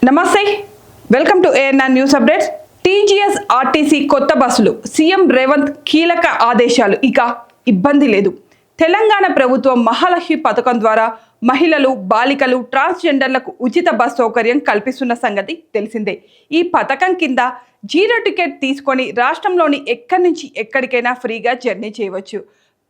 నమస్తే, welcome to ANR news updates. TGS RTC కొత్త బస్సులు సీఎం రేవంత్ కీలక ఆదేశాలు. ఇక ఇబ్బంది లేదు. తెలంగాణ ప్రభుత్వం మహాలక్ష్మి పథకం ద్వారా మహిళలు, బాలికలు, ట్రాన్స్జెండర్లకు ఉచిత బస్ సౌకర్యం కల్పిస్తున్న సంగతి తెలిసిందే. ఈ పథకం కింద 0 టికెట్ తీసుకొని రాష్ట్రంలోని ఎక్కడి నుంచి ఎక్కడికైనా ఫ్రీగా జర్నీ చేయవచ్చు.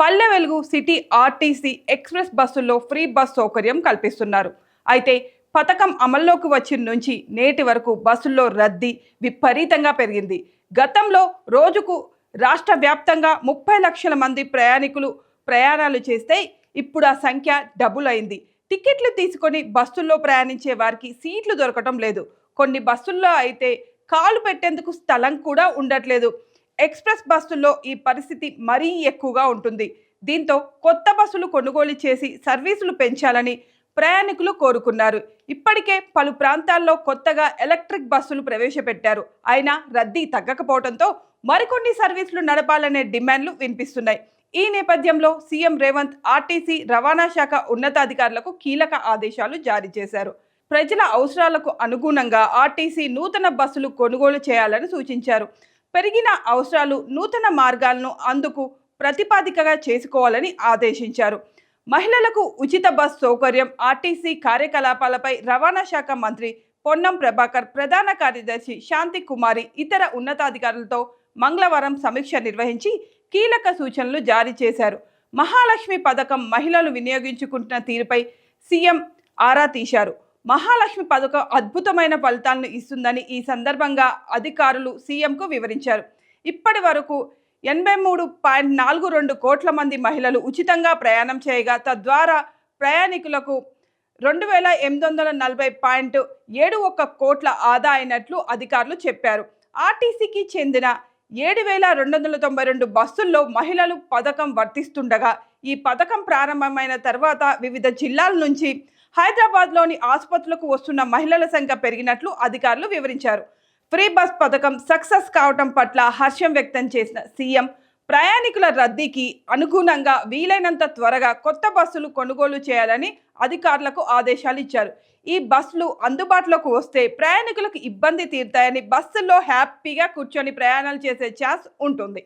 Palle Velugu, city, RTC, express బస్సుల్లో ఫ్రీ బస్ సౌకర్యం కల్పిస్తున్నారు. అయితే పథకం అమల్లోకి వచ్చిన నుంచి నేటి వరకు బస్సుల్లో రద్దీ విపరీతంగా పెరిగింది. గతంలో రోజుకు రాష్ట్ర వ్యాప్తంగా 30 లక్షల మంది ప్రయాణికులు ప్రయాణాలు చేస్తే ఇప్పుడు ఆ సంఖ్య డబుల్ అయింది. టికెట్లు తీసుకొని బస్సుల్లో ప్రయాణించే వారికి సీట్లు దొరకటం లేదు. కొన్ని బస్సుల్లో అయితే కాలు పెట్టేందుకు స్థలం కూడా ఉండట్లేదు. ఎక్స్ప్రెస్ బస్సుల్లో ఈ పరిస్థితి మరీ ఎక్కువగా ఉంటుంది. దీంతో కొత్త బస్సులు కొనుగోలు చేసి సర్వీసులు పెంచాలని ప్రయాణికులు కోరుకున్నారు. ఇప్పటికే పలు ప్రాంతాల్లో కొత్తగా ఎలక్ట్రిక్ బస్సులు ప్రవేశపెట్టారు. అయినా రద్దీ తగ్గకపోవడంతో మరికొన్ని సర్వీసులు నడపాలనే డిమాండ్లు వినిపిస్తున్నాయి. ఈ నేపథ్యంలో సీఎం రేవంత్ ఆర్టీసీ రవాణా శాఖ ఉన్నతాధికారులకు కీలక ఆదేశాలు జారీ చేశారు. ప్రజల అవసరాలకు అనుగుణంగా ఆర్టీసీ నూతన బస్సులు కొనుగోలు చేయాలని సూచించారు. పెరిగిన అవసరాలు, నూతన మార్గాలను అందుకు ప్రతిపాదికగా చేసుకోవాలని ఆదేశించారు. మహిళలకు ఉచిత బస్ సౌకర్యం, ఆర్టీసీ కార్యకలాపాలపై రవాణా శాఖ మంత్రి పొన్నం ప్రభాకర్, ప్రధాన కార్యదర్శి శాంతి కుమారి ఇతర ఉన్నతాధికారులతో మంగళవారం సమీక్ష నిర్వహించి కీలక సూచనలు జారీ చేశారు. మహాలక్ష్మి పథకం మహిళలు వినియోగించుకుంటున్న తీరుపై సీఎం ఆరా తీశారు. మహాలక్ష్మి పథకం అద్భుతమైన ఫలితాలను ఇస్తుందని ఈ సందర్భంగా అధికారులు సీఎంకు వివరించారు. ఇప్పటి వరకు 83.42 కోట్ల మంది మహిళలు ఉచితంగా ప్రయాణం చేయగా తద్వారా ప్రయాణికులకు 2840.71 కోట్ల ఆదా అయినట్లు అధికారులు చెప్పారు. ఆర్టీసీకి చెందిన 7292 బస్సుల్లో మహిళలు పథకం వర్తిస్తుండగా ఈ పథకం ప్రారంభమైన తర్వాత వివిధ జిల్లాల నుంచి హైదరాబాద్లోని ఆసుపత్రులకు వస్తున్న మహిళల సంఖ్య పెరిగినట్లు అధికారులు వివరించారు. ఫ్రీ బస్ పథకం సక్సెస్ కావటం పట్ల హర్షం వ్యక్తం చేసిన సీఎం ప్రయాణికుల రద్దీకి అనుగుణంగా వీలైనంత త్వరగా కొత్త బస్సులు కొనుగోలు చేయాలని అధికారులకు ఆదేశాలు ఇచ్చారు. ఈ బస్సులు అందుబాటులోకి వస్తే ప్రయాణికులకు ఇబ్బంది తీరుతాయని, బస్సుల్లో హ్యాపీగా కూర్చొని ప్రయాణాలు చేసే ఛాన్స్ ఉంటుంది.